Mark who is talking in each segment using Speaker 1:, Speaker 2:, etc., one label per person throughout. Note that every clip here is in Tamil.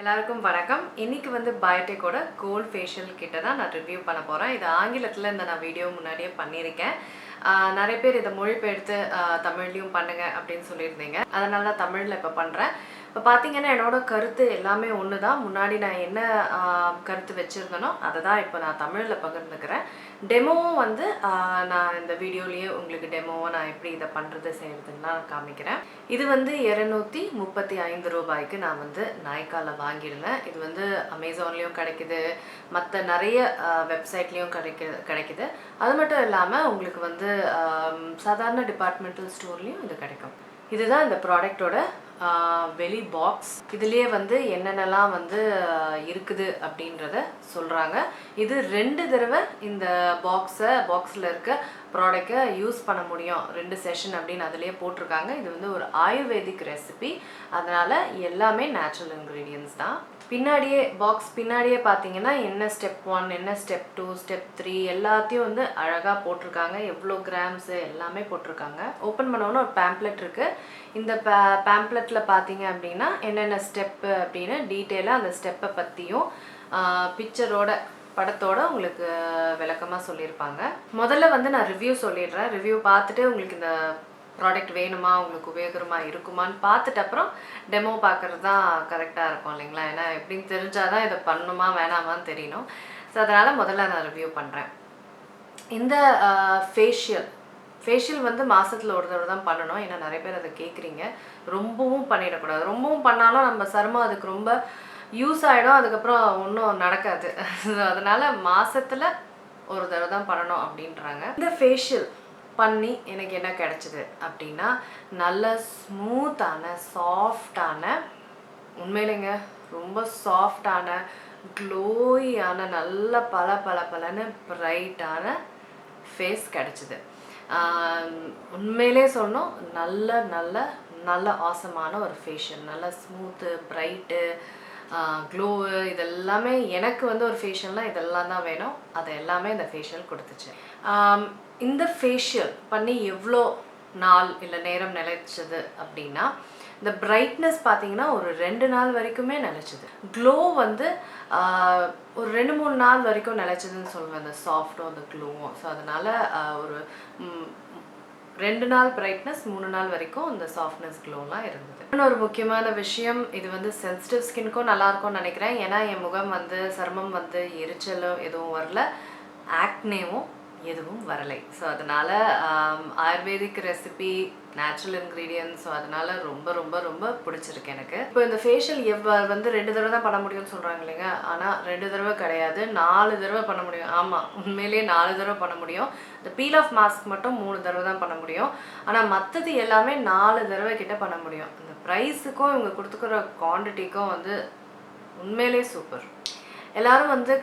Speaker 1: எல்லாருக்கும் வணக்கம். இன்னைக்கு வந்து பயோடெக்கோட கோல்ட் ஃபேஷியல் கிட்ட தான் நான் ரிவ்யூ பண்ண போகிறேன். இது ஆங்கிலத்தில் இந்த நான் வீடியோ முன்னாடியே பண்ணியிருக்கேன். நிறைய பேர் இதை மொழிபெயர்த்து தமிழ்லையும் பண்ணுங்க அப்படின்னு சொல்லியிருந்தீங்க. அதனால தான் தமிழில் இப்போ பண்ணுறேன். இப்போ பார்த்தீங்கன்னா என்னோட கருத்து எல்லாமே ஒன்று தான். முன்னாடி நான் என்ன கருத்து வச்சுருந்தேனோ அதை தான் இப்போ நான் தமிழில் பகிர்ந்துக்கிறேன். டெமோவும் வந்து நான் இந்த வீடியோலேயே உங்களுக்கு டெமோவை நான் எப்படி இதை பண்ணுறது செய்கிறதுன்னு நான் காமிக்கிறேன். இது வந்து 235 ரூபாய்க்கு நான் வந்து நாய்க்கால வாங்கியிருந்தேன். இது வந்து அமேசான்லேயும் கிடைக்குது, மற்ற நிறைய வெப்சைட்லேயும் கிடைக்குது. அது மட்டும் இல்லாமல் உங்களுக்கு வந்து சாதாரண டிபார்ட்மெண்டல் ஸ்டோர்லேயும் இது கிடைக்கும். இதுதான் இந்த ப்ராடக்டோட வெளி பாக்ஸ். இதுலேயே வந்து என்னென்னலாம் வந்து இருக்குது அப்படின்றத சொல்கிறாங்க. இது 2 தடவை இந்த பாக்ஸில் இருக்க ப்ராடக்டை யூஸ் பண்ண முடியும், 2 செஷன் அப்படின்னு அதிலே போட்டிருக்காங்க. இது வந்து ஒரு ஆயுர்வேதிக் ரெசிபி, அதனால் எல்லாமே நேச்சுரல் இன்க்ரீடியன்ஸ் தான். பாக்ஸ் பின்னாடியே பார்த்தீங்கன்னா என்ன ஸ்டெப் 1, என்ன ஸ்டெப் 2, ஸ்டெப் 3 எல்லாத்தையும் வந்து அழகாக போட்டிருக்காங்க. எவ்வளோ கிராம்ஸு எல்லாமே போட்டிருக்காங்க. ஓப்பன் பண்ணோன்னா ஒரு பேம்ப்ளெட் இருக்குது. இந்த பேம்ப்ளெட்டில் பார்த்தீங்க அப்படின்னா என்னென்ன ஸ்டெப்பு அப்படின்னு டீட்டெயிலாக அந்த ஸ்டெப்பை பற்றியும் பிக்சரோட படத்தோட உங்களுக்கு விளக்கமாக சொல்லியிருப்பாங்க. முதல்ல வந்து நான் ரிவ்யூ சொல்லிடுறேன். ரிவ்யூ பார்த்துட்டு உங்களுக்கு இந்த ப்ராடக்ட் வேணுமா, உங்களுக்கு உபயோகரமாக இருக்குமான்னு பார்த்துட்டு அப்புறம் டெமோ பார்க்குறது தான் கரெக்டாக இருக்கும் இல்லைங்களா? ஏன்னா எப்படின்னு தெரிஞ்சால் தான் இதை பண்ணணுமா வேணாமான்னு தெரியணும். ஸோ அதனால் முதல்ல நான் ரிவ்யூ பண்ணுறேன். இந்த ஃபேஷியல் வந்து மாதத்தில் ஒரு தடவை தான் பண்ணணும். ஏன்னா நிறைய பேர் அதை கேட்குறீங்க. ரொம்பவும் பண்ணிடக்கூடாது. ரொம்பவும் பண்ணாலும் நம்ம சருமம் அதுக்கு ரொம்ப யூஸ் ஆகிடும், அதுக்கப்புறம் ஒன்றும் நடக்காது. அதனால் மாதத்தில் ஒரு தடவை தான் பண்ணணும் அப்படின்றாங்க. இந்த ஃபேஷியல் பண்ணி எனக்கு என்ன கிடச்சிது அப்படின்னா, நல்ல ஸ்மூத்தான சாஃப்டான, உண்மையிலேங்க ரொம்ப சாஃப்டான க்ளோயியான நல்ல பளபளன்னு பிரைட்டான ஃபேஸ் கிடச்சிது. உண்மையிலே சொல்லணும், நல்ல ஆசமான ஒரு ஃபேஷியல். நல்ல ஸ்மூத்து, பிரைட்டு, க்ளோவு, இதெல்லாமே எனக்கு வந்து ஒரு ஃபேஷியல்னால் இதெல்லாம் தான் வேணும். அதை எல்லாமே இந்த ஃபேஷியல் கொடுத்துச்சு. இந்த ஃபேஷியல் பண்ணி எவ்வளோ நாள் இல்லை நேரம் நிலைச்சது அப்படின்னா, இந்த பிரைட்னஸ் பார்த்தீங்கன்னா ஒரு 2 நாள் வரைக்குமே நிலைச்சிது. க்ளோ வந்து ஒரு 2-3 நாள் வரைக்கும் நிலைச்சதுன்னு சொல்லுவேன், அந்த சாஃப்டும் அந்த க்ளோவும். ஸோ அதனால் ஒரு 2 நாள் பிரைட்னஸ், 3 நாள் வரைக்கும் இந்த சாஃப்ட்னஸ் க்ளோலாம் இருந்தது. இன்னொரு முக்கியமான விஷயம், இது வந்து சென்சிட்டிவ் ஸ்கின்க்கும் நல்லாயிருக்கும்னு நினைக்கிறேன். ஏன்னா என் முகம் வந்து சருமம் வந்து எரிச்சலும் எதுவும் வரல, ஆக்னேவும் எதுவும் வரலை. ஸோ அதனால் ayurvedic recipe, natural ingredients, so அதனால் ரொம்ப ரொம்ப ரொம்ப பிடிச்சிருக்கு எனக்கு. இப்போ இந்த ஃபேஷியல் வந்து 2 தடவை தான் பண்ண முடியும்னு சொல்கிறாங்க இல்லைங்க? ஆனால் 2 தடவை கிடையாது, 4 தடவை பண்ண முடியும். ஆமாம், உண்மையிலேயே 4 தடவை பண்ண முடியும். இந்த பீல் ஆஃப் மாஸ்க் மட்டும் 3 தடவை தான் பண்ண முடியும். ஆனால் மற்றது எல்லாமே 4 தடவை கிட்ட பண்ண முடியும். இந்த ப்ரைஸுக்கும் இவங்க கொடுத்துக்கிற குவான்டிட்டிக்கும் வந்து உண்மையிலே சூப்பர். எல்லோரும் வந்து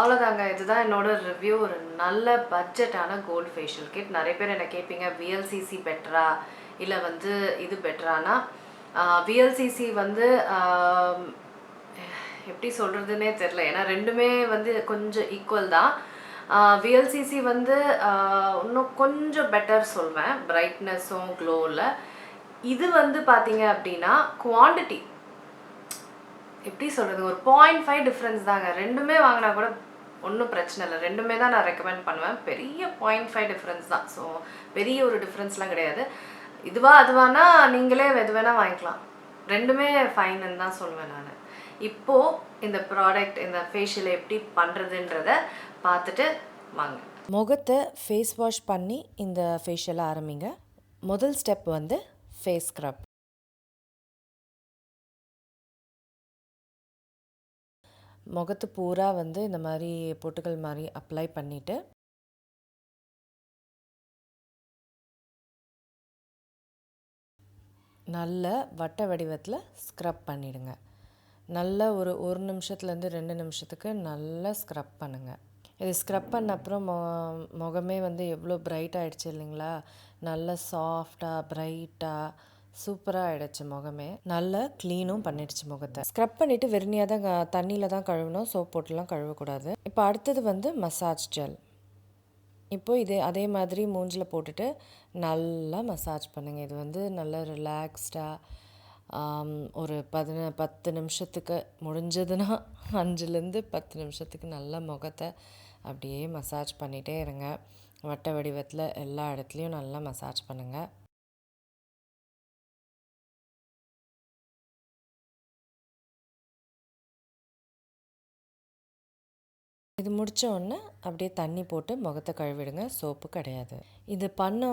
Speaker 1: அவ்வளோதாங்க, இதுதான் என்னோட ரிவ்யூ. ஒரு நல்ல பட்ஜெட்டான கோல்ட் ஃபேஷியல் கிட். நிறைய பேர் என்ன கேட்பீங்க, VLCC பெட்டரா இல்லை வந்து இது பெட்டரானா? VLCC வந்து எப்படி சொல்கிறதுனே தெரில, ஏன்னா ரெண்டுமே வந்து கொஞ்சம் ஈக்குவல் தான். VLCC வந்து இன்னும் கொஞ்சம் பெட்டர் சொல்வேன் பிரைட்னஸும் க்ளோவில். இது வந்து பார்த்தீங்க அப்படின்னா குவான்டிட்டி எப்படி சொல்கிறது, ஒரு 0.5 டிஃப்ரென்ஸ் தாங்க. ரெண்டுமே வாங்கினா கூட ஒன்றும் பிரச்சனை இல்லை, ரெண்டுமே தான் நான் ரெக்கமெண்ட் பண்ணுவேன். பெரிய 0.5 டிஃப்ரென்ஸ் தான். ஸோ பெரிய ஒரு டிஃப்ரென்ஸ்லாம் கிடையாது. அதுவானா நீங்களே எது வேணால் வாங்கிக்கலாம். ரெண்டுமே ஃபைனுன்னு தான் சொல்லுவேன் நான். இப்போது இந்த ப்ராடக்ட், இந்த ஃபேஷியலை எப்படி பண்ணுறதுன்றத பார்த்துட்டு வாங்க.
Speaker 2: முகத்தை ஃபேஸ் வாஷ் பண்ணி இந்த ஃபேஷியலை ஆரம்பிங்க. முதல் ஸ்டெப் வந்து ஃபேஸ் ஸ்க்ரப். முகத்து பூரா வந்து இந்த மாதிரி பொட்டுகள் மாதிரி அப்ளை பண்ணிவிட்டு நல்ல வட்ட வடிவத்தில் ஸ்க்ரப் பண்ணிவிடுங்க. நல்ல ஒரு நிமிஷத்துலேருந்து 2 நிமிஷத்துக்கு நல்லா ஸ்க்ரப் பண்ணுங்கள். இது ஸ்க்ரப் பண்ண அப்புறம் முகமே வந்து எவ்வளோ பிரைட் ஆகிடுச்சு இல்லைங்களா? நல்ல சாஃப்டாக பிரைட்டாக சூப்பராக ஆகிடுச்சு. முகமே நல்லா க்ளீனும் பண்ணிடுச்சு முகத்தை. ஸ்க்ரப் பண்ணிவிட்டு வெறுமையாக தான் தண்ணியில் தான் கழுவணும், சோப் போட்டுலாம் கழுவக்கூடாது. இப்போ அடுத்தது வந்து மசாஜ் ஜெல். இப்போது அதே மாதிரி மூஞ்சில் போட்டுட்டு நல்லா மசாஜ் பண்ணுங்கள். இது வந்து நல்லா ரிலாக்ஸ்டாக ஒரு 10 நிமிஷத்துக்கு முடிஞ்சதுன்னா 5லேருந்து 10 நிமிஷத்துக்கு நல்லா முகத்தை அப்படியே மசாஜ் பண்ணிகிட்டே இருங்க. வட்ட வடிவத்தில் எல்லா இடத்துலையும் நல்லா மசாஜ் பண்ணுங்கள். இது முடித்த உடனே அப்படியே தண்ணி போட்டு முகத்தை கழுவிடுங்க. சோப்பு கிடையாது. இது பண்ண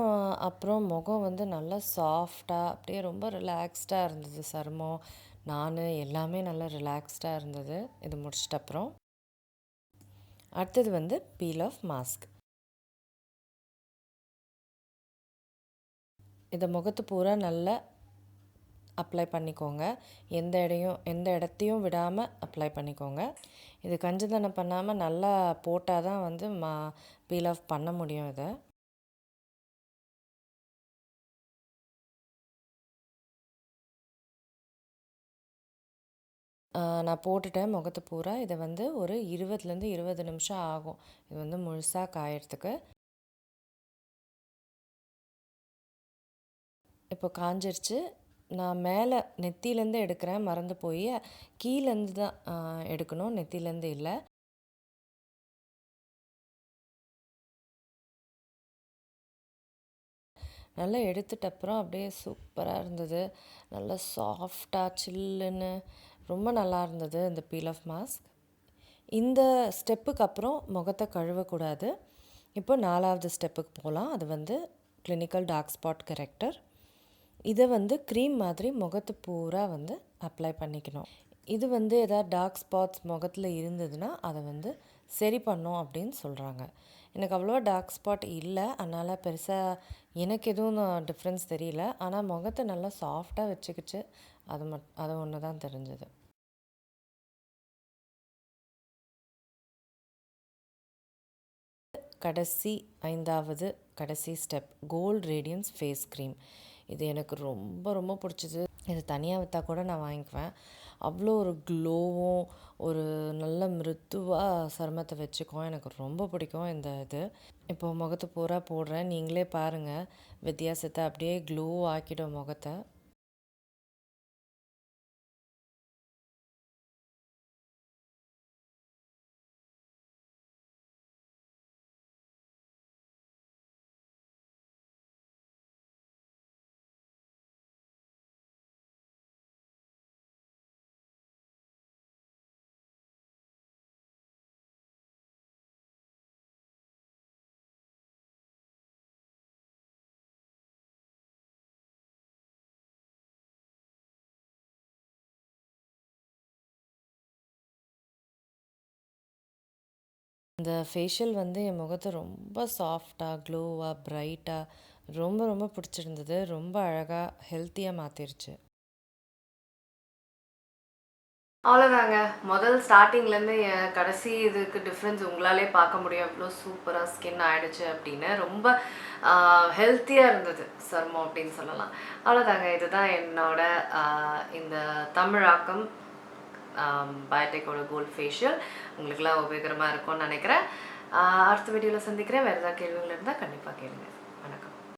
Speaker 2: அப்புறம் முகம் வந்து நல்லா சாஃப்டாக அப்படியே ரொம்ப ரிலாக்ஸ்டாக இருந்தது. சருமம் நான் எல்லாமே நல்லா ரிலாக்ஸ்டாக இருந்தது இது முடிச்சிட்ட அப்புறம். அடுத்தது வந்து பீல் ஆஃப் மாஸ்க். இதை முகத்து பூரா நல்லா அப்ளை பண்ணிக்கோங்க. எந்த இடத்தையும் விடாமல் அப்ளை பண்ணிக்கோங்க. இது கஞ்சிதனம் பண்ணாமல் நல்லா போட்டால் தான் வந்து பீல் ஆஃப் பண்ண முடியும். இதை நான் போட்டுட்டேன் முகத்து பூரா. இதை வந்து ஒரு 20லேருந்து 20 நிமிஷம் ஆகும் இது வந்து முழுசாக காயறதுக்கு. இப்போ காஞ்சிருச்சு. நான் மேலே நெத்தியிலேருந்து எடுக்கிறேன், மறந்து போய். கீழேருந்து தான் எடுக்கணும், நெத்தியிலேருந்து இல்லை. நல்லா எடுத்துட்ட அப்புறம் அப்படியே சூப்பராக இருந்தது. நல்லா சாஃப்டாக சில்லுன்னு ரொம்ப நல்லா இருந்தது இந்த பீல் ஆஃப் மாஸ்க். இந்த ஸ்டெப்புக்கு அப்புறம் முகத்தை கழுவக்கூடாது. இப்போ 4வது ஸ்டெப்புக்கு போகலாம். அது வந்து கிளினிக்கல் டார்க் ஸ்பாட் கரெக்டர். இதை வந்து க்ரீம் மாதிரி முகத்து பூரா வந்து அப்ளை பண்ணிக்கணும். இது வந்து எதாவது டார்க் ஸ்பாட்ஸ் முகத்தில் இருந்ததுன்னா அதை வந்து சரி பண்ணும் அப்படின்னு சொல்கிறாங்க. எனக்கு அவ்வளோவா டார்க் ஸ்பாட் இல்லை, அதனால் பெருசாக எனக்கு எதுவும் டிஃப்ரென்ஸ் தெரியல. ஆனால் முகத்தை நல்லா சாஃப்டாக வச்சுக்கிச்சு. அது ஒன்று தான் தெரிஞ்சது. கடைசி 5வது கடைசி step gold radiance face cream. இது எனக்கு ரொம்ப ரொம்ப பிடிச்சிது. இது தனியாக விற்றா கூட நான் வாங்கிக்குவேன். அவ்வளோ ஒரு க்ளோவும் ஒரு நல்ல மிருதுவாக சருமத்தை வச்சுக்கும். எனக்கு ரொம்ப பிடிக்கும் இந்த இது. இப்போது முகத்தை பூரா போடுறேன், நீங்களே பாருங்கள் வித்தியாசத்தை. அப்படியே க்ளோ ஆக்கிடும் முகத்தை. இந்த ஃபேஷியல் வந்து என் முகத்தை ரொம்ப சாஃப்டாக க்ளோவாக ப்ரைட்டாக ரொம்ப ரொம்ப பிடிச்சிருந்தது. ரொம்ப அழகாக ஹெல்த்தியாக மாற்றிருச்சு.
Speaker 1: அவ்வளோதாங்க. முதல் ஸ்டார்டிங்லேருந்து என் கடைசி இதுக்கு டிஃப்ரென்ஸ் உங்களாலே பார்க்க முடியும். எவ்வளோ சூப்பராக ஸ்கின் ஆகிடுச்சு அப்படின்னு. ரொம்ப ஹெல்த்தியாக இருந்தது சருமம் அப்படின்னு சொல்லலாம். அவ்வளோதாங்க. இதுதான் என்னோட இந்த தமிழாக்கம் பயோடெக்கோட கோல்ட் ஃபேஷியல். உங்களுக்குலாம் உபயோகரமாக இருக்கும்னு நினைக்கிறேன். அடுத்த வீடியோவில் சந்திக்கிறேன். வேறு ஏதாவது கேள்விகள் இருந்தால் கண்டிப்பாக கேளுங்க.